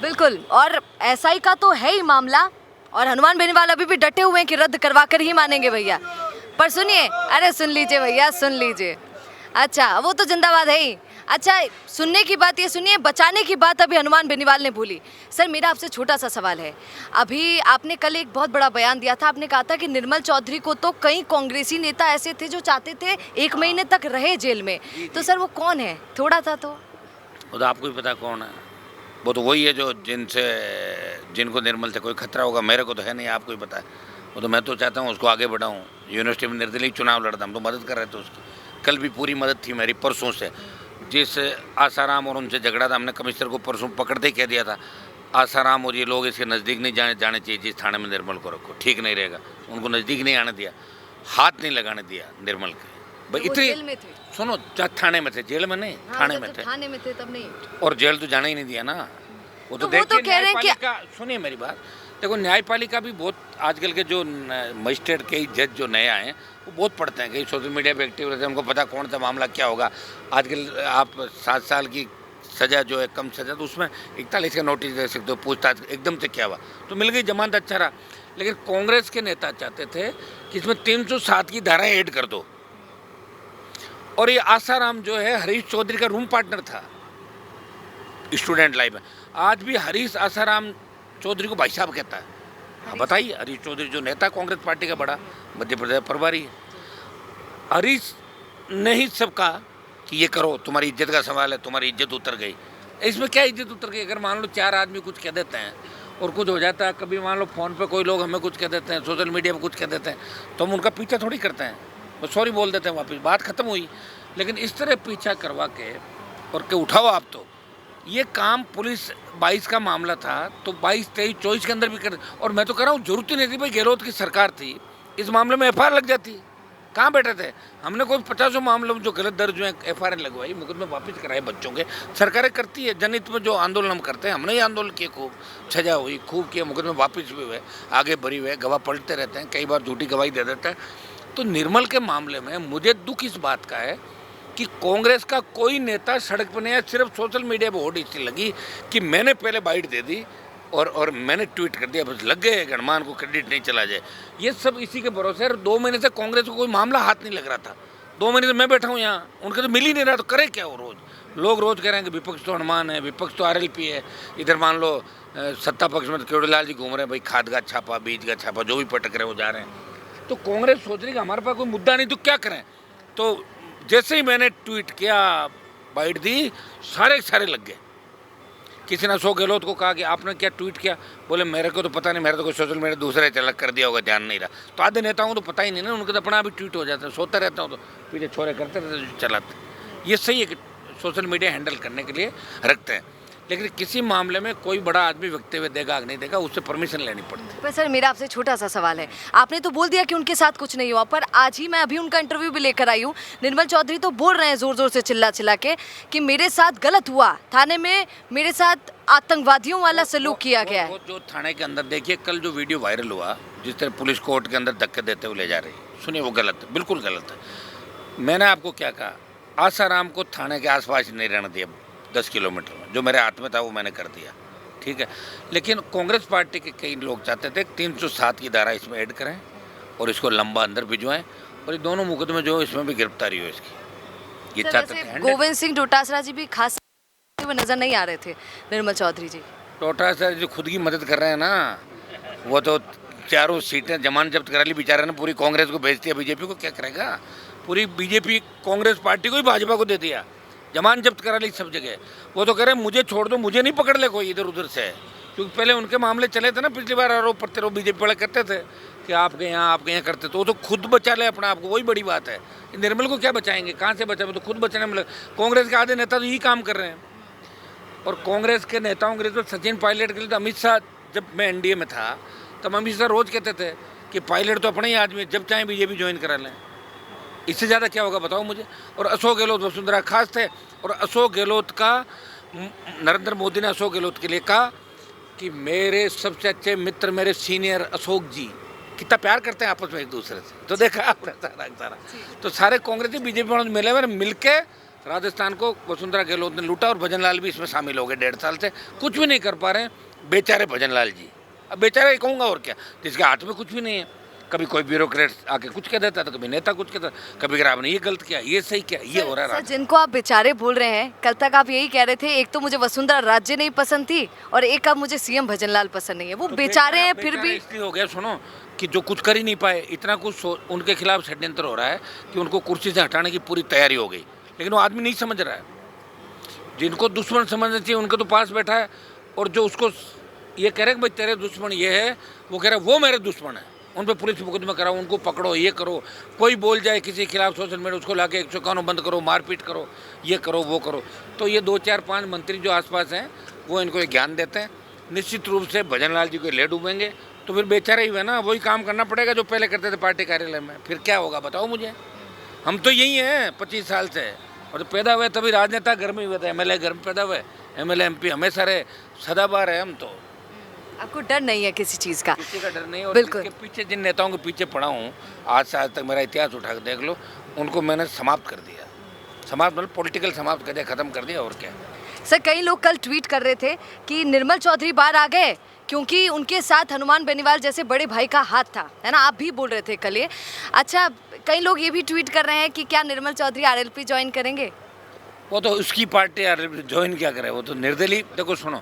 बिल्कुल, और एसआई का तो है ही मामला, और हनुमान बेनीवाल अभी भी डटे हुए हैं कि रद्द करवा कर ही मानेंगे भैया। पर सुनिए, अरे सुन लीजिए भैया, सुन लीजिए। अच्छा, वो तो जिंदाबाद है ही। अच्छा, सुनने की बात ये सुनिए, बचाने की बात अभी हनुमान बेनीवाल ने भूली। सर, मेरा आपसे छोटा सा सवाल है। अभी आपने कल एक बहुत बड़ा बयान दिया था, आपने कहा था कि निर्मल चौधरी को तो कई कांग्रेसी नेता ऐसे थे जो चाहते थे 1 महीने तक रहे जेल में। तो सर वो कौन है? थोड़ा सा तो वो तो आपको ही पता कौन है। वो तो वही है जो जिनको निर्मल से कोई खतरा होगा, मेरे को तो है नहीं, आपको ही पता है। वो तो मैं तो चाहता हूँ उसको आगे बढ़ाऊँ, यूनिवर्सिटी में निर्दलीय चुनाव लड़ता, हम तो मदद कर रहे थे उसकी। कल भी पूरी मदद थी मेरी, परसों से जिस आसाराम और उनसे झगड़ा था, हमने कमिश्नर को परसों पकड़ते ही कह दिया था आसाराम और ये लोग इसके नज़दीक नहीं जाने चाहिए, जिस थाने में निर्मल को रखो ठीक नहीं रहेगा। उनको नज़दीक नहीं आने दिया, हाथ नहीं लगाने दिया निर्मल के। भाई वो जेल में थे। सुनो, थाने में थे, जेल में नहीं, हाँ, थाने जब में थे। थाने में थे तब नहीं। और जेल तो जाने ही नहीं दिया ना। वो तो देखिए कह रहे हैं कि न्यायपालिका, सुनिए मेरी बात, देखो न्यायपालिका भी बहुत आजकल के जो मजिस्ट्रेट के जज जो नए आए हैं वो बहुत पढ़ते हैं, कहीं सोशल मीडिया पे एक्टिव रहते हैं, उनको पता कौन सा मामला क्या होगा। आजकल आप 7 साल की सज़ा जो है, कम सज़ा, तो उसमें 41 का नोटिस दे सकते हो, पूछताछ एकदम से क्या हुआ तो मिल गई, जमानत अच्छा रहा। लेकिन कांग्रेस के नेता चाहते थे कि इसमें 307 की धाराएँ ऐड कर दो। और ये आसाराम जो है हरीश चौधरी का रूम पार्टनर था स्टूडेंट लाइफ में, आज भी हरीश आसाराम चौधरी को भाई साहब कहता है। हाँ बताइए, हरीश चौधरी जो नेता कांग्रेस पार्टी का बड़ा मध्य प्रदेश प्रभारी है, हरीश ने ही सब कहा कि ये करो, तुम्हारी इज्जत का सवाल है, तुम्हारी इज्जत उतर गई। इसमें क्या इज्जत उतर गई? अगर मान लो 4 आदमी कुछ कह देते हैं और कुछ हो जाता है, कभी मान लो फ़ोन पे कोई लोग हमें कुछ कह देते हैं, सोशल मीडिया पे कुछ कह देते हैं, तो हम उनका पीछा थोड़ी करते हैं, वो सॉरी बोल देते हैं, वापस बात ख़त्म हुई। लेकिन इस तरह पीछा करवा के और के उठाओ आप, तो ये काम पुलिस 22 का मामला था तो 22, 23, 24 के अंदर भी कर। और मैं तो कह रहा हूँ जरूरत ही नहीं थी भाई, गहलोत की सरकार थी, इस मामले में एफआईआर लग जाती। कहाँ बैठे थे? हमने कोई 50 मामलों में जो गलत दर्ज हुए एफआईआर लगवाई, मुकदमे वापस कराए बच्चों के। सरकारें करती है, जनहित में जो आंदोलन हम करते हैं, हमने ही आंदोलन किए, खूब सजा हुई, खूब किया, मुकदमे वापस भी हुए, आगे बढ़ी हुए, गवाह पलटते रहते हैं, कई बार झूठी गवाही दे देता है। तो निर्मल के मामले में मुझे दुख इस बात का है कि कांग्रेस का कोई नेता सड़क पर नहीं है, सिर्फ सोशल मीडिया पर होड़ इसलिए लगी कि मैंने पहले बाइट दे दी और मैंने ट्वीट कर दिया, बस लग गए, गणमान को क्रेडिट नहीं चला जाए। ये सब इसी के भरोसे। 2 महीने से कांग्रेस को कोई मामला हाथ नहीं लग रहा था, 2 महीने से मैं बैठा हूँ यहाँ, उनके तो मिल ही नहीं रहा, तो करे क्या वो? लोग रोज़ कह रहे हैं कि विपक्ष तो हनुमान है, विपक्ष तो आरएलपी है, इधर मान लो सत्ता पक्ष में तो केवड़ीलाल जी घूम रहे हैं, भाई खाद का छापा, बीज का छापा, जो भी पटक रहे वो जा रहे हैं। तो कांग्रेस सोच रही कि हमारे पास कोई मुद्दा नहीं तो क्या करें। तो जैसे ही मैंने ट्वीट किया, बाइट दी, सारे लग गए। किसी ने अशोक गहलोत को कहा कि आपने क्या ट्वीट किया, बोले मेरे को तो पता नहीं, मेरा तो कोई सोशल मीडिया दूसरे चलक कर दिया होगा, ध्यान नहीं रहा। तो आधे नेताओं को तो पता ही नहीं ना, उनके तो अपना भी ट्वीट हो जाते हैं, सोते रहता हूँ तो पीछे छोरे करते रहते चलाते। ये सही है कि सोशल मीडिया हैंडल करने के लिए रखते हैं, लेकिन किसी मामले में कोई बड़ा आदमी वक्तव्य देगा नहीं देगा, उससे परमिशन लेनी पड़ती है। पर सर, मेरा आपसे छोटा सा सवाल है। आपने तो बोल दिया कि उनके साथ कुछ नहीं हुआ, पर आज ही मैं अभी उनका इंटरव्यू भी लेकर आई हूँ। निर्मल चौधरी तो बोल रहे हैं जोर से चिल्ला के कि मेरे साथ गलत हुआ, थाने में मेरे साथ आतंकवादियों वाला सलूक किया गया है। जो थाने के अंदर देखिए, कल जो वीडियो वायरल हुआ, जिस तरह पुलिस कोर्ट के अंदर धक्के देते हुए ले जा रही है, सुनिए वो गलत है, बिल्कुल गलत है। मैंने आपको क्या कहा, आसाराम को थाने के आसपास नहीं रहने दिया, 10 किलोमीटर में, जो मेरे हाथ में था वो मैंने कर दिया, ठीक है। लेकिन कांग्रेस पार्टी के कई लोग चाहते थे 307 की धारा इसमें ऐड करें और इसको लंबा अंदर भिजवाएं, और ये दोनों मुकदमे जो इसमें भी गिरफ्तारी हो इसकी, ये चाहते थे। गोविंद सिंह डोटासरा जी भी खास वो नजर नहीं आ रहे थे निर्मल चौधरी जी। डोटासरा जी खुद की मदद कर रहे हैं ना, वो तो चारों सीटें जमानत जब्त करा ली बेचारे ने, पूरी कांग्रेस को भेज दिया, बीजेपी को क्या करेगा? पूरी बीजेपी कांग्रेस पार्टी को ही भाजपा को दे दिया, जमान जब्त करा ली सब जगह। वो तो कह रहे हैं मुझे छोड़ दो, मुझे नहीं पकड़ ले कोई इधर उधर से, क्योंकि पहले उनके मामले चले थे ना, पिछली बार आरोप प्रत्यारोप बीजेपी वाले करते थे कि आपके यहाँ करते, तो वो तो खुद बचा ले अपना आपको, वही बड़ी बात है। निर्मल को क्या बचाएंगे, कहाँ से बचाएंगे? तो खुद बचाने में कांग्रेस के आधे नेता तो यही काम कर रहे हैं। और कांग्रेस के नेताओं के लिए तो सचिन पायलट के लिए तो अमित शाह, जब मैं एनडीए में था तब अमित शाह रोज़ कहते थे कि पायलट तो अपने ही आदमी, जब चाहें बीजेपी ज्वाइन करा लें, इससे ज़्यादा क्या होगा बताओ मुझे। और अशोक गहलोत वसुंधरा खास थे, और अशोक गहलोत का, नरेंद्र मोदी ने अशोक गहलोत के लिए कहा कि मेरे सबसे अच्छे मित्र मेरे सीनियर अशोक जी, कितना प्यार करते हैं आपस में एक दूसरे से। तो देखा आपने सारा। तो सारे कांग्रेसी बीजेपी वालों मिले हुए मिलके राजस्थान को वसुंधरा गहलोत ने लूटा और भजनलाल भी इसमें शामिल हो गए 1.5 साल से, कुछ भी नहीं कर पा रहे हैं बेचारे भजनलाल जी। अब बेचारे कहूँगा और क्या, जिसके हाथ में कुछ भी नहीं है। कभी कोई ब्यूरोक्रेट आके कुछ कह देता था, कभी नेता कुछ कहता, कभी अगर आपने ये गलत किया, ये सही किया, ये हो रहा है। सर जिनको आप बेचारे बोल रहे हैं, कल तक आप यही कह रहे थे एक तो मुझे वसुंधरा राज्य नहीं पसंद थी और एक अब मुझे सीएम भजनलाल पसंद नहीं है। वो तो बेचारे हैं फिर भी इसलिए हो गया, सुनो, कि जो कुछ कर ही नहीं पाए, इतना कुछ उनके खिलाफ षड्यंत्र हो रहा है कि उनको कुर्सी से हटाने की पूरी तैयारी हो गई, लेकिन वो आदमी नहीं समझ रहा है। जिनको दुश्मन समझना चाहिए उनके तो पास बैठा है, और जो उसको ये कह रहे कि भाई तेरे दुश्मन ये है, वो कह रहा है वो मेरे दुश्मन है, उन पर पुलिस मुकदमा कराओ, उनको पकड़ो, ये करो। कोई बोल जाए किसी के खिलाफ सोशल मीडिया, उसको लाके 151 बंद करो, मारपीट करो, ये करो, वो करो। तो ये 2 4 5 मंत्री जो आसपास हैं वो इनको ये ज्ञान देते हैं। निश्चित रूप से भजनलाल जी को ले डूबेंगे तो फिर बेचारे ही हुए ना, वही काम करना पड़ेगा जो पहले करते थे पार्टी कार्यालय में। फिर क्या होगा बताओ मुझे। हम तो यही हैं 25 साल से, और तो पैदा हुए तभी राजनेता घर में हुए थे, एमएलए घर में पैदा हुए, एमएलए एमपी हमेशा रहे, सदाबहार है हम तो। आपको डर नहीं है किसी चीज़ का? किसी का डर नहीं। और बिल्कुल। इसके पीछे जिन नेताओं के पीछे पड़ा हूँ आज से आज तक, मेरा इतिहास उठा कर देख लो, उनको मैंने समाप्त कर दिया। समाप्त मतलब पॉलिटिकल समाप्त कर दिया, ख़त्म कर दिया, और क्या। सर कई लोग कल ट्वीट कर रहे थे कि निर्मल चौधरी बाहर आ गए क्योंकि उनके साथ हनुमान बेनीवाल जैसे बड़े भाई का हाथ था, है ना? आप भी बोल रहे थे कल ये। अच्छा, कई लोग ये भी ट्वीट कर रहे हैं कि क्या निर्मल चौधरी आरएलपी ज्वाइन करेंगे? वो तो उसकी पार्टी ज्वाइन क्या करे, वो तो निर्दलीय। देखो सुनो,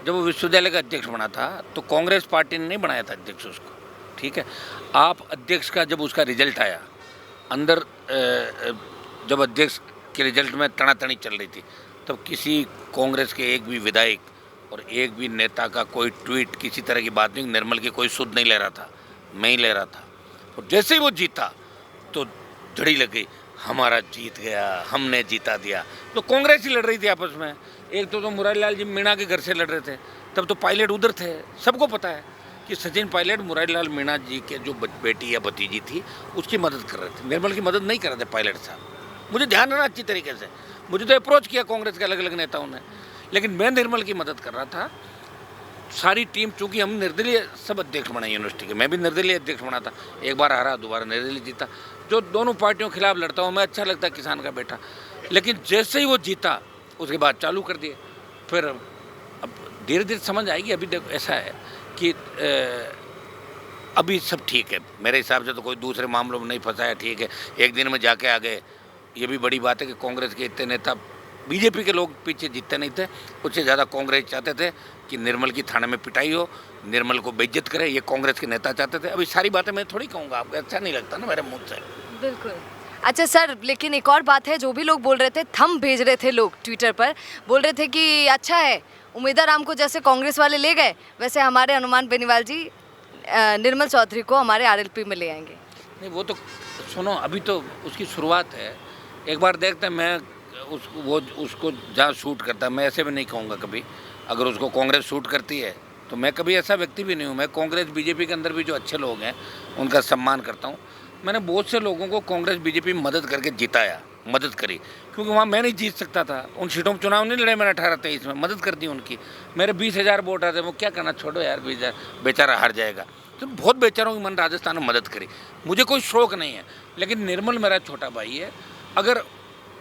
जब वो विश्वविद्यालय का अध्यक्ष बना था तो कांग्रेस पार्टी ने नहीं बनाया था अध्यक्ष उसको, ठीक है। आप अध्यक्ष का जब उसका रिजल्ट आया अंदर, जब अध्यक्ष के रिजल्ट में तनातनी चल रही थी, तब किसी कांग्रेस के एक भी विधायक और एक भी नेता का कोई ट्वीट, किसी तरह की बात नहीं, निर्मल की कोई सुध नहीं ले रहा था, मैं ही ले रहा था। और जैसे ही वो जीता तो झड़ी लग गई, हमारा जीत गया, हमने जीता दिया। तो कांग्रेस ही लड़ रही थी आपस में। एक तो मुरारीलाल जी मीणा के घर से लड़ रहे थे, तब तो पायलट उधर थे। सबको पता है कि सचिन पायलट मुरारीलाल मीणा जी के जो बेटी या भतीजी थी उसकी मदद कर रहे थे, निर्मल की मदद नहीं कर रहे थे पायलट साहब। मुझे ध्यान है ना अच्छी तरीके से, मुझे तो अप्रोच किया कांग्रेस के अलग अलग नेताओं ने, लेकिन मैं निर्मल की मदद कर रहा था। सारी टीम, चूंकि हम निर्दलीय सब अध्यक्ष बने यूनिवर्सिटी के, मैं भी निर्दलीय अध्यक्ष बना था, एक बार हारा, दोबारा निर्दलीय जीता। जो दोनों पार्टियों के खिलाफ लड़ता हूँ मैं, अच्छा लगता है किसान का बेटा। लेकिन जैसे ही वो जीता उसके बाद चालू कर दिए। फिर अब धीरे धीरे समझ आएगी। अभी देखो ऐसा है कि अभी सब ठीक है मेरे हिसाब से, तो कोई दूसरे मामलों में नहीं फंसा है, ठीक है। एक दिन में जाके आ गए, ये भी बड़ी बात है कि कांग्रेस के इतने नेता, बीजेपी के लोग पीछे जीतते नहीं थे, उससे ज़्यादा कांग्रेस चाहते थे कि निर्मल की थाने में पिटाई हो, निर्मल को बेइज्जत करे, ये कांग्रेस के नेता चाहते थे। अभी सारी बातें मैं थोड़ी कहूँगा, आपको अच्छा नहीं लगता ना मेरे मुँह से। बिल्कुल। अच्छा सर, लेकिन एक और बात है, जो भी लोग बोल रहे थे, थंब भेज रहे थे लोग ट्विटर पर, बोल रहे थे कि अच्छा है उमेदा राम को जैसे कांग्रेस वाले ले गए वैसे हमारे हनुमान बेनीवाल जी निर्मल चौधरी को हमारे आरएलपी में ले आएंगे। नहीं, वो तो सुनो, अभी तो उसकी शुरुआत है, एक बार देखते हैं। मैं उसको जहाँ शूट करता है, मैं ऐसे भी नहीं कहूँगा कभी, अगर उसको कांग्रेस शूट करती है तो मैं कभी ऐसा व्यक्ति भी नहीं हूँ। मैं कांग्रेस बीजेपी के अंदर भी जो अच्छे लोग हैं उनका सम्मान करता हूँ। मैंने बहुत से लोगों को कांग्रेस बीजेपी में मदद करके जिताया, मदद करी, क्योंकि वहाँ मैं नहीं जीत सकता था। उन सीटों में चुनाव नहीं लड़े मैंने 18-23 में, मदद कर दी उनकी। मेरे 20,000 वोट आते, वो क्या करना, छोड़ो यार, 20,000 बेचारा हार जाएगा। तो बहुत बेचारों की मन राजस्थान में मदद करी, मुझे कोई शौक नहीं है। लेकिन निर्मल मेरा छोटा भाई है, अगर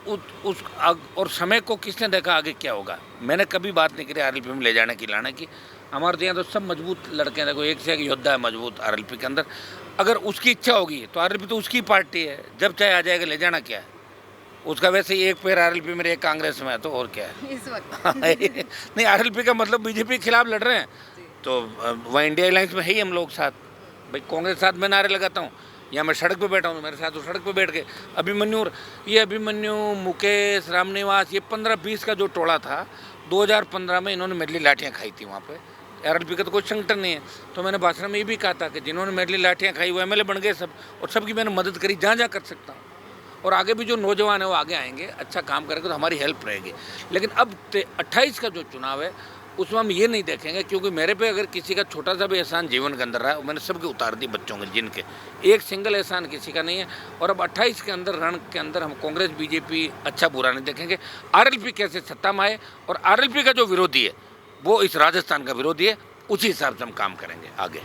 और समय को किसने देखा आगे क्या होगा। मैंने कभी बात नहीं करी आरएलपी में ले जाने की, लाने की। हमारे तो यहाँ तो सब मजबूत लड़के हैं, देखो एक से एक योद्धा है मजबूत आरएलपी के अंदर। अगर उसकी इच्छा होगी तो आरएलपी तो उसकी पार्टी है, जब चाहे आ जाएगा, ले जाना क्या है उसका। वैसे ही एक पैर आरएलपी में, एक कांग्रेस में है, तो और क्या है इस वक्त। नहीं, आरएलपी का मतलब बीजेपी के खिलाफ लड़ रहे हैं, तो वह इंडिया अलायंस में है ही हम लोग साथ। भाई कांग्रेस साथ मैं नारे लगाता हूँ, यहाँ मैं सड़क पे बैठा हूँ, मेरे साथ वो सड़क पे बैठ के अभिमन्यु, मुकेश, रामनिवास, ये 15-20 का जो टोला था, 2015 में इन्होंने मेडली लाठियाँ खाई थी वहाँ पे। आरएलपी का तो कोई संगठन नहीं है। तो मैंने भाषण में ये भी कहा था कि जिन्होंने मेडली लाठियाँ खाई वो एमएलए बन गए सब, और सबकी मैंने मदद करी जहाँ जहाँ कर सकता हूँ। और आगे भी जो नौजवान है वो आगे आएंगे, अच्छा काम करेंगे तो हमारी हेल्प रहेगी। लेकिन अब 28 का जो चुनाव है उसमें हम ये नहीं देखेंगे, क्योंकि मेरे पे अगर किसी का छोटा सा भी एहसान जीवन के अंदर रहा है, मैंने सबके उतार दी बच्चों के, जिनके एक सिंगल एहसान किसी का नहीं है। और अब 28 के अंदर रण के अंदर हम कांग्रेस बीजेपी अच्छा बुरा नहीं देखेंगे। आरएलपी कैसे सत्ता में आए, और आरएलपी का जो विरोधी है वो इस राजस्थान का विरोधी है, उसी हिसाब से हम काम करेंगे आगे।